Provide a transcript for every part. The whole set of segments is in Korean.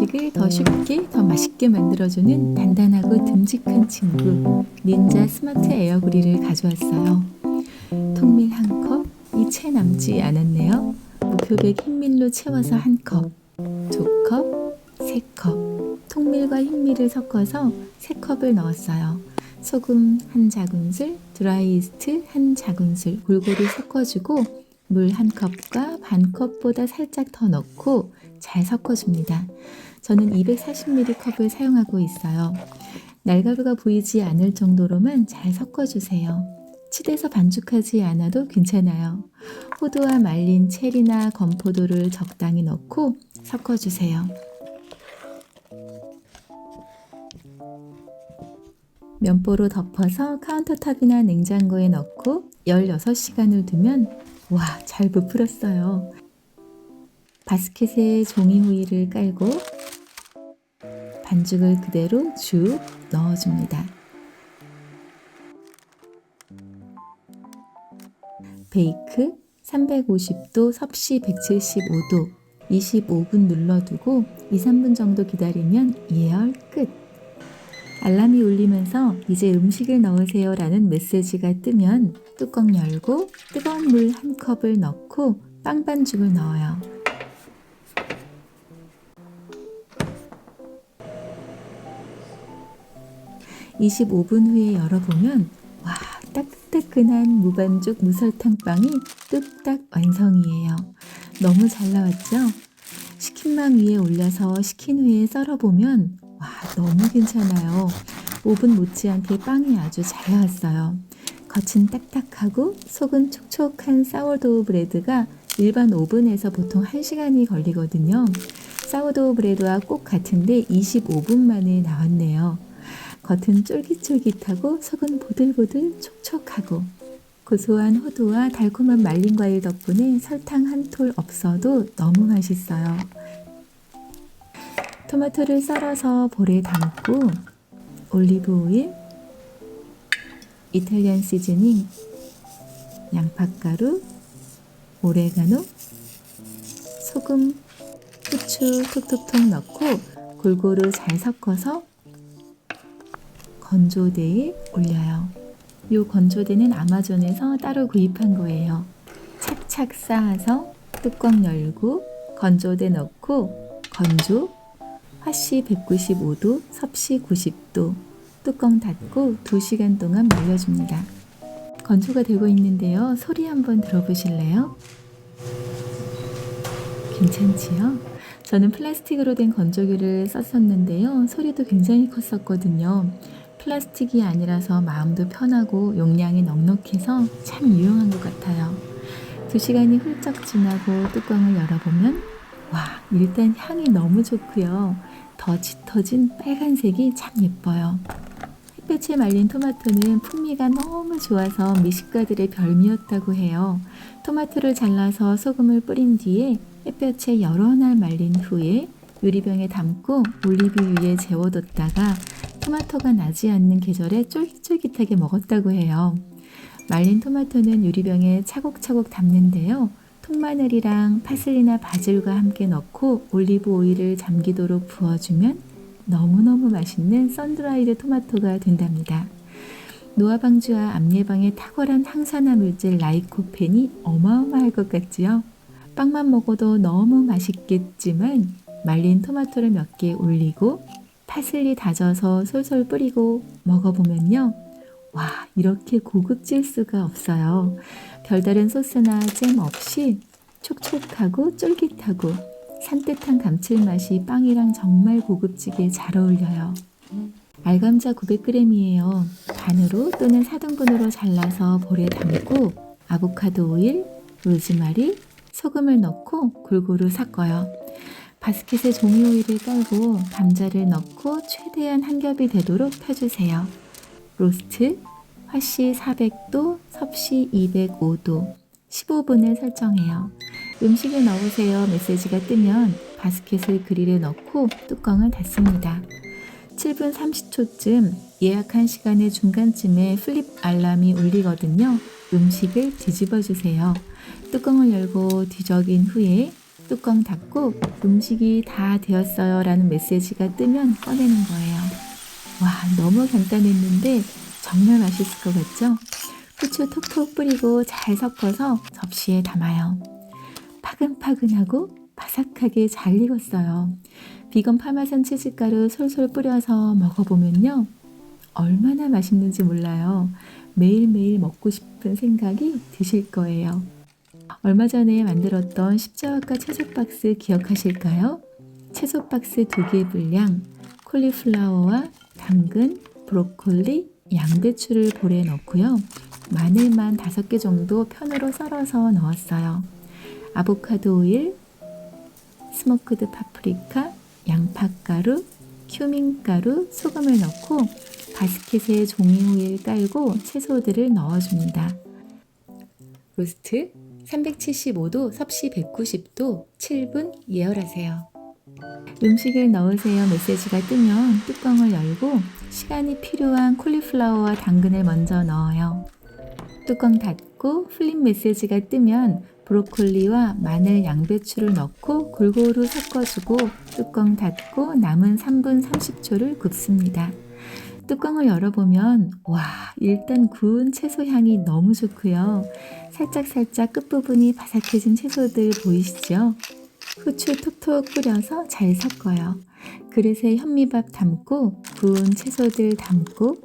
음식을 더 쉽게, 더 맛있게 만들어주는 단단하고 듬직한 친구 닌자 스마트 에어그릴을 가져왔어요. 통밀 1컵, 이 채 남지 않았네요. 무표백 흰밀로 채워서 1컵, 2컵, 3컵, 통밀과 흰밀을 섞어서 3컵을 넣었어요. 소금 1작은술, 드라이 이스트 1작은술 골고루 섞어주고 물 1컵과 반컵보다 살짝 더 넣고 잘 섞어줍니다. 저는 240ml 컵을 사용하고 있어요. 날가루가 보이지 않을 정도로만 잘 섞어주세요. 치대서 반죽하지 않아도 괜찮아요. 호두와 말린 체리나 건포도를 적당히 넣고 섞어주세요. 면보로 덮어서 카운터탑이나 냉장고에 넣고 16시간을 두면 와, 잘 부풀었어요. 바스켓에 종이 호일을 깔고 반죽을 그대로 쭉 넣어줍니다. 베이크 350도 섭씨 175도 25분 눌러두고 2-3분 정도 기다리면 예열 끝. 알람이 울리면서 이제 음식을 넣으세요 라는 메시지가 뜨면 뚜껑 열고 뜨거운 물 1컵을 넣고 빵 반죽을 넣어요. (25분) 후에 열어보면 와, 따끈따끈한 무반죽 무설탕 빵이 뚝딱 완성이에요. 너무 잘 나왔죠? 식힌망 위에 올려서 식힌 후에 썰어보면 와, 너무 괜찮아요. 오븐 못지않게 빵이 아주 잘 나왔어요. 겉은 딱딱하고 속은 촉촉한 사워도우 브레드가 일반 오븐에서 보통 1시간이 걸리거든요. 사워도우 브레드와 꼭 같은데 25분 만에 나왔네요. 겉은 쫄깃쫄깃하고 속은 보들보들 촉촉하고 고소한 호두와 달콤한 말린 과일 덕분에 설탕 한 톨 없어도 너무 맛있어요. 토마토를 썰어서 볼에 담고 올리브 오일, 이탈리안 시즈닝, 양파가루, 오레가노, 소금, 후추 톡톡톡 넣고 골고루 잘 섞어서 건조대에 올려요. 이 건조대는 아마존에서 따로 구입한 거예요. 착착 쌓아서 뚜껑 열고 건조대 넣고 건조, 화씨 195도, 섭씨 90도, 뚜껑 닫고 2시간 동안 말려줍니다. 건조가 되고 있는데요. 소리 한번 들어보실래요? 괜찮지요? 저는 플라스틱으로 된 건조기를 썼었는데요. 소리도 굉장히 컸었거든요. 플라스틱이 아니라서 마음도 편하고 용량이 넉넉해서 참 유용한 것 같아요. 2시간이 훌쩍 지나고 뚜껑을 열어보면 와, 일단 향이 너무 좋고요. 더 짙어진 빨간색이 참 예뻐요. 햇볕에 말린 토마토는 풍미가 너무 좋아서 미식가들의 별미였다고 해요. 토마토를 잘라서 소금을 뿌린 뒤에 햇볕에 여러 날 말린 후에 유리병에 담고 올리브 위에 재워뒀다가 토마토가 나지 않는 계절에 쫄깃쫄깃하게 먹었다고 해요. 말린 토마토는 유리병에 차곡차곡 담는데요. 통마늘이랑 파슬리나 바질과 함께 넣고 올리브 오일을 잠기도록 부어주면 너무너무 맛있는 선드라이드 토마토가 된답니다. 노화방지와 암 예방에 탁월한 항산화 물질 라이코펜이 어마어마할 것 같지요? 빵만 먹어도 너무 맛있겠지만 말린 토마토를 몇 개 올리고 파슬리 다져서 솔솔 뿌리고 먹어보면요. 와, 이렇게 고급질 수가 없어요. 별다른 소스나 잼 없이 촉촉하고 쫄깃하고 산뜻한 감칠맛이 빵이랑 정말 고급지게 잘 어울려요. 알감자 900g이에요. 반으로 또는 4등분으로 잘라서 볼에 담고 아보카도 오일, 로즈마리, 소금을 넣고 골고루 섞어요. 바스켓에 종이 오일을 깔고 감자를 넣고 최대한 한 겹이 되도록 펴주세요. 로스트, 화씨 400도, 섭씨 205도, 15분을 설정해요. 음식을 넣으세요 메시지가 뜨면 바스켓을 그릴에 넣고 뚜껑을 닫습니다. 7분 30초쯤 예약한 시간의 중간쯤에 플립 알람이 울리거든요. 음식을 뒤집어 주세요. 뚜껑을 열고 뒤적인 후에 뚜껑 닫고 음식이 다 되었어요 라는 메시지가 뜨면 꺼내는 거예요. 와, 너무 간단했는데 정말 맛있을 것 같죠? 후추 톡톡 뿌리고 잘 섞어서 접시에 담아요. 파근파근하고 바삭하게 잘 익었어요. 비건 파마산 치즈가루 솔솔 뿌려서 먹어보면요. 얼마나 맛있는지 몰라요. 매일매일 먹고 싶은 생각이 드실 거예요. 얼마 전에 만들었던 십자화과 채소 박스 기억하실까요? 채소 박스 2개 분량, 콜리플라워와 당근, 브로콜리, 양배추를 볼에 넣고요. 마늘만 5개 정도 편으로 썰어서 넣었어요. 아보카도 오일, 스모크드 파프리카, 양파가루, 큐민가루, 소금을 넣고 바스켓에 종이 호일 깔고 채소들을 넣어줍니다. 로스트 375도 섭씨 190도 7분 예열하세요. 음식을 넣으세요 메시지가 뜨면 뚜껑을 열고 시간이 필요한 콜리플라워와 당근을 먼저 넣어요. 뚜껑 닫고 풀린 메시지가 뜨면 브로콜리와 마늘, 양배추를 넣고 골고루 섞어주고 뚜껑 닫고 남은 3분 30초를 굽습니다. 뚜껑을 열어보면 와, 일단 구운 채소 향이 너무 좋고요. 살짝 끝부분이 바삭해진 채소들 보이시죠? 후추 톡톡 뿌려서 잘 섞어요. 그릇에 현미밥 담고 구운 채소들 담고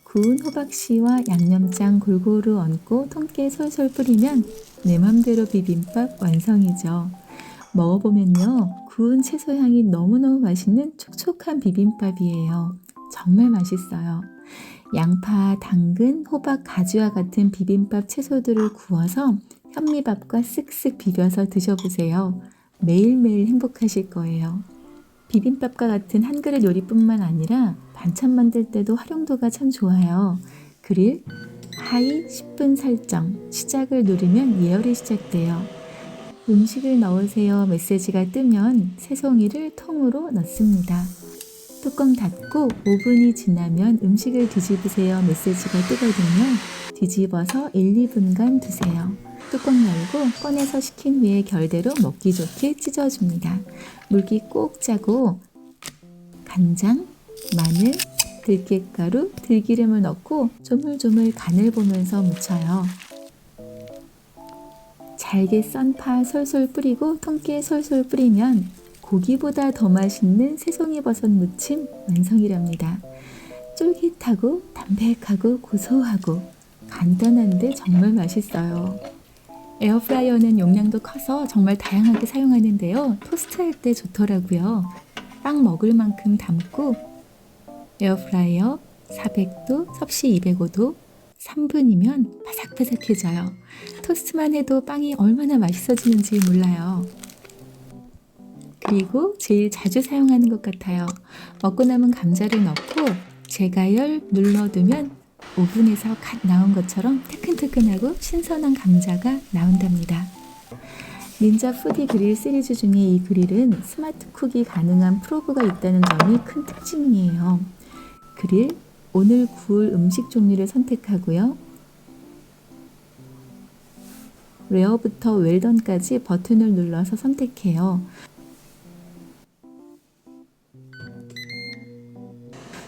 구운 호박씨와 양념장 골고루 얹고 통깨 솔솔 뿌리면 내 맘대로 비빔밥 완성이죠. 먹어보면요. 구운 채소 향이 너무너무 맛있는 촉촉한 비빔밥이에요. 정말 맛있어요. 양파, 당근, 호박, 가지와 같은 비빔밥 채소들을 구워서 현미밥과 쓱쓱 비벼서 드셔보세요. 매일매일 행복하실 거예요. 비빔밥과 같은 한 그릇 요리뿐만 아니라 반찬 만들 때도 활용도가 참 좋아요. 그릴, 하이 10분 설정, 시작을 누르면 예열이 시작돼요. 음식을 넣으세요 메시지가 뜨면 새송이를 통으로 넣습니다. 뚜껑 닫고 5분이 지나면 음식을 뒤집으세요 메시지가 뜨거든요. 뒤집어서 1, 2분간 두세요. 뚜껑 열고 꺼내서 식힌 후에 결대로 먹기 좋게 찢어줍니다. 물기 꼭 짜고 간장, 마늘, 들깨가루, 들기름을 넣고 조물조물 간을 보면서 무쳐요. 잘게 썬 파 솔솔 뿌리고 통깨 솔솔 뿌리면 고기보다 더 맛있는 새송이버섯 무침 완성이랍니다. 쫄깃하고 담백하고 고소하고 간단한데 정말 맛있어요. 에어프라이어는 용량도 커서 정말 다양하게 사용하는데요. 토스트할 때 좋더라고요. 빵 먹을 만큼 담고 에어프라이어 400도, 섭씨 205도 3분이면 바삭바삭해져요. 토스트만 해도 빵이 얼마나 맛있어지는지 몰라요. 그리고 제일 자주 사용하는 것 같아요. 먹고 남은 감자를 넣고 재가열 눌러두면 오븐에서 갓 나온 것처럼 뜨끈뜨끈하고 신선한 감자가 나온답니다. 닌자 푸디 그릴 시리즈 중에 이 그릴은 스마트 쿡이 가능한 프로브가 있다는 점이 큰 특징이에요. 그릴, 오늘 구울 음식 종류를 선택하고요. 레어부터 웰던까지 버튼을 눌러서 선택해요.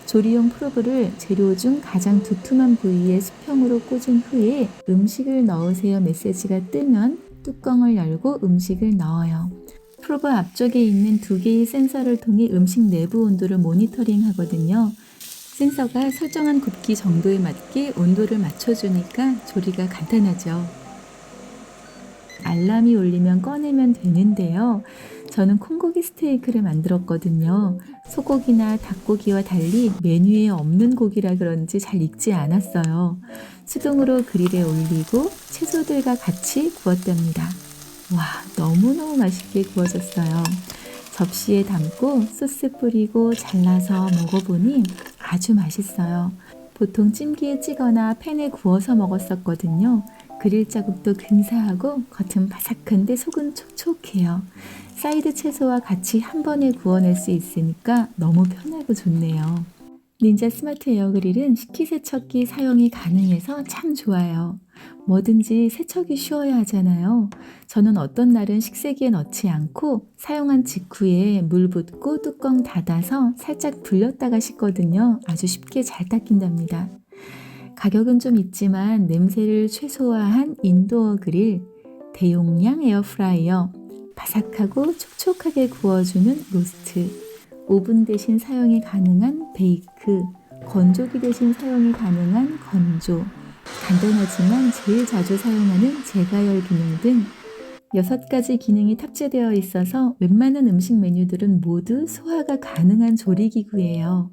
조리용 프로브를 재료 중 가장 두툼한 부위에 수평으로 꽂은 후에 음식을 넣으세요 메시지가 뜨면 뚜껑을 열고 음식을 넣어요. 프로브 앞쪽에 있는 2개의 센서를 통해 음식 내부 온도를 모니터링 하거든요. 센서가 설정한 굽기 정도에 맞게 온도를 맞춰주니까 조리가 간단하죠. 알람이 울리면 꺼내면 되는데요. 저는 콩고기 스테이크를 만들었거든요. 소고기나 닭고기와 달리 메뉴에 없는 고기라 그런지 잘 익지 않았어요. 수동으로 그릴에 올리고 채소들과 같이 구웠답니다. 와, 너무너무 맛있게 구워졌어요. 접시에 담고 소스 뿌리고 잘라서 먹어보니 아주 맛있어요. 보통 찜기에 찌거나 팬에 구워서 먹었었거든요. 그릴 자국도 근사하고 겉은 바삭한데 속은 촉촉해요. 사이드 채소와 같이 한 번에 구워낼 수 있으니까 너무 편하고 좋네요. 닌자 스마트 에어그릴은 식기세척기 사용이 가능해서 참 좋아요. 뭐든지 세척이 쉬워야 하잖아요. 저는 어떤 날은 식세기에 넣지 않고 사용한 직후에 물 붓고 뚜껑 닫아서 살짝 불렸다가 씻거든요. 아주 쉽게 잘 닦인답니다. 가격은 좀 있지만 냄새를 최소화한 인도어 그릴, 대용량 에어프라이어, 바삭하고 촉촉하게 구워주는 로스트, 오븐 대신 사용이 가능한 베이크, 건조기 대신 사용이 가능한 건조, 간단하지만 제일 자주 사용하는 제가열 기능 등 6가지 기능이 탑재되어 있어서 웬만한 음식 메뉴들은 모두 소화가 가능한 조리기구예요.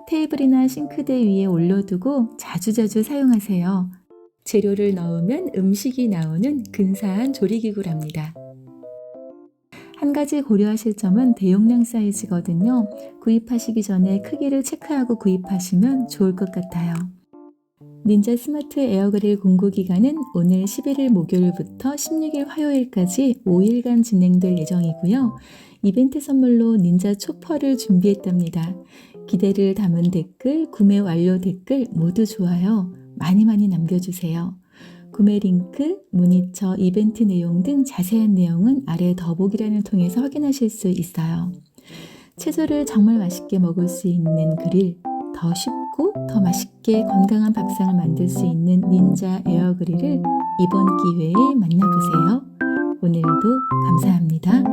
테이블이나 싱크대 위에 올려두고 자주자주 사용하세요. 재료를 넣으면 음식이 나오는 근사한 조리기구랍니다. 한 가지 고려하실 점은 대용량 사이즈거든요. 구입하시기 전에 크기를 체크하고 구입하시면 좋을 것 같아요. 닌자 스마트 에어그릴 공구기간은 오늘 11일 목요일부터 16일 화요일까지 5일간 진행될 예정이고요. 이벤트 선물로 닌자 초퍼를 준비했답니다. 기대를 담은 댓글, 구매 완료 댓글 모두 좋아요. 많이 남겨주세요. 구매 링크, 모니터, 이벤트 내용 등 자세한 내용은 아래 더보기란을 통해서 확인하실 수 있어요. 채소를 정말 맛있게 먹을 수 있는 그릴, 더 쉽고 더 맛있게 건강한 밥상을 만들 수 있는 닌자 에어그릴을 이번 기회에 만나보세요. 오늘도 감사합니다.